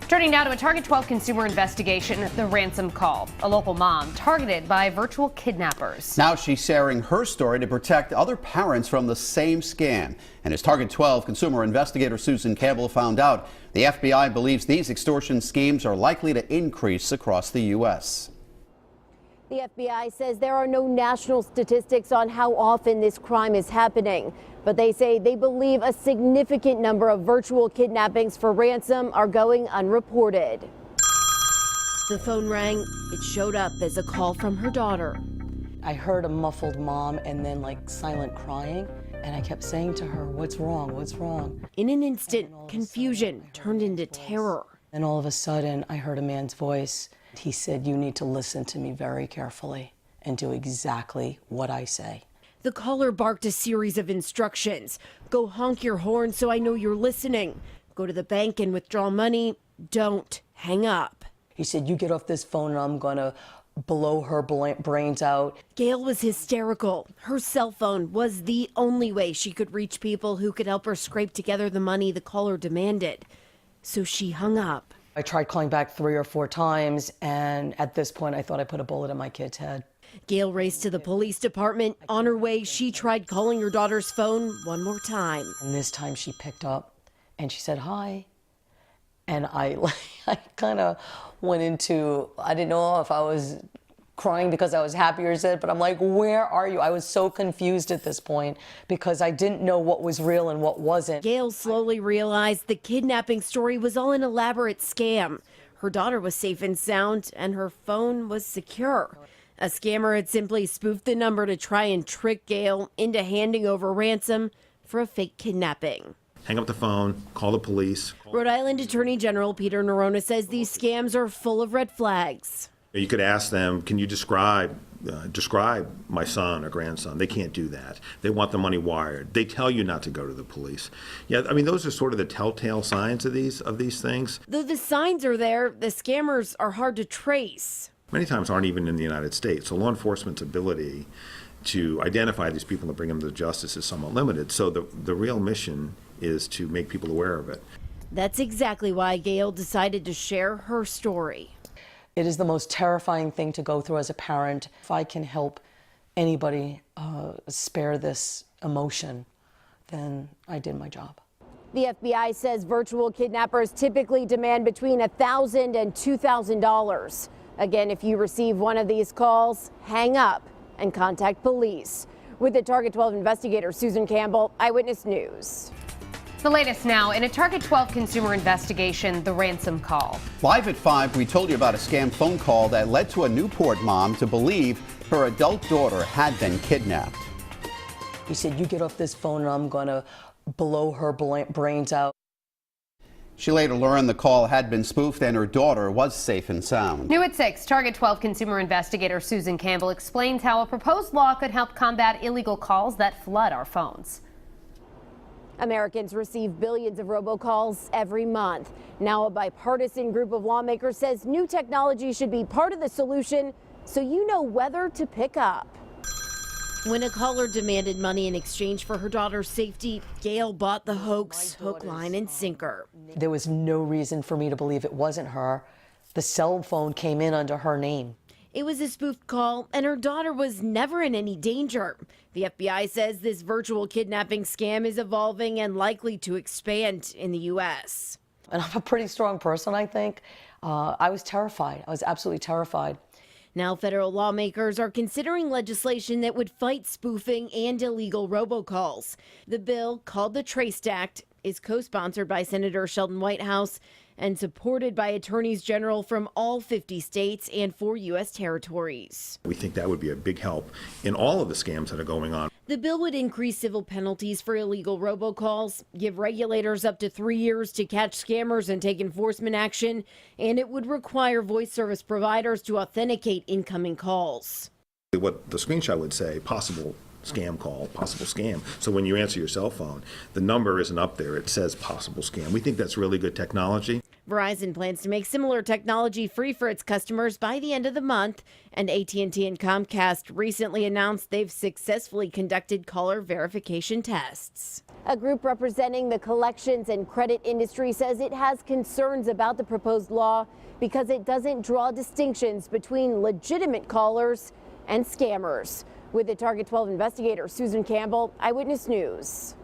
Turning now to a Target 12 consumer investigation, the ransom call. A local mom targeted by virtual kidnappers. Now she's sharing her story to protect other parents from the same scam. And as Target 12 consumer investigator Susan Campbell found out, the FBI believes these extortion schemes are likely to increase across the U.S. The FBI says there are no national statistics on how often this crime is happening, but they say they believe a significant number of virtual kidnappings for ransom are going unreported. The phone rang. It showed up as a call from her daughter. I heard a muffled mom and then like silent crying, and I kept saying to her, "What's wrong? What's wrong?" In an instant, confusion turned into terror. And all of a sudden, I heard a man's voice. He said, "You need to listen to me very carefully and do exactly what I say." The caller barked a series of instructions. Go honk your horn so I know you're listening. Go to the bank and withdraw money. Don't hang up. He said, "You get off this phone and I'm gonna blow her brains out." Gail was hysterical. Her cell phone was the only way she could reach people who could help her scrape together the money the caller demanded. So she hung up. I tried calling back 3 or 4 times, and at this point, I thought I put a bullet in my kid's head. Gail raced to the police department. On her way, she tried calling her daughter's phone one more time. And this time she picked up, and she said, "Hi." And I kind of went into, I didn't know if I was crying because I was happy or sad, but I'm like, "Where are you?" I was so confused at this point because I didn't know what was real and what wasn't. Gail slowly realized the kidnapping story was all an elaborate scam. Her daughter was safe and sound, and her phone was secure. A scammer had simply spoofed the number to try and trick Gail into handing over ransom for a fake kidnapping. Hang up the phone, call the police. Rhode Island Attorney General Peter Nerona says these scams are full of red flags. You could ask them, "Can you describe my son or grandson?" They can't do that. They want the money wired. They tell you not to go to the police. Yeah, I mean, those are sort of the telltale signs of these things. Though the signs are there, the scammers are hard to trace. Many times aren't even in the United States. So law enforcement's ability to identify these people and bring them to justice is somewhat limited. So the real mission is to make people aware of it. That's exactly why Gail decided to share her story. It is the most terrifying thing to go through as a parent. If I can help anybody spare this emotion, then I did my job. The FBI says virtual kidnappers typically demand between $1,000 and $2,000. Again, if you receive one of these calls, hang up and contact police. With the Target 12 investigator Susan Campbell, Eyewitness News. The latest now in a Target 12 consumer investigation, the ransom call. Live at 5, we told you about a scam phone call that led to a Newport mom to believe her adult daughter had been kidnapped. He said, "You get off this phone and I'm gonna blow her brains out." She later learned the call had been spoofed and her daughter was safe and sound. New at 6, Target 12 consumer investigator Susan Campbell explains how a proposed law could help combat illegal calls that flood our phones. Americans receive billions of robocalls every month. Now a bipartisan group of lawmakers says new technology should be part of the solution so you know whether to pick up. When a caller demanded money in exchange for her daughter's safety, Gail bought the hoax hook, line, and sinker. There was no reason for me to believe it wasn't her. The cell phone came in under her name. It was a spoofed call, and her daughter was never in any danger. The FBI says this virtual kidnapping scam is evolving and likely to expand in the U.S. And I'm a pretty strong person, I think. I was terrified. I was absolutely terrified. Now federal lawmakers are considering legislation that would fight spoofing and illegal robocalls. The bill, called the Trace Act, is co-sponsored by Senator Sheldon Whitehouse and supported by attorneys general from all 50 states and 4 U.S. territories. We think that would be a big help in all of the scams that are going on. The bill would increase civil penalties for illegal robocalls, give regulators up to 3 years to catch scammers and take enforcement action, and it would require voice service providers to authenticate incoming calls. What the screenshot would say, possible scam call, possible scam. So when you answer your cell phone, the number isn't up there. It says possible scam. We think that's really good technology. Verizon plans to make similar technology free for its customers by the end of the month, and AT&T and Comcast recently announced they've successfully conducted caller verification tests. A group representing the collections and credit industry says it has concerns about the proposed law because it doesn't draw distinctions between legitimate callers and scammers. With the Target 12 investigator Susan Campbell, Eyewitness News.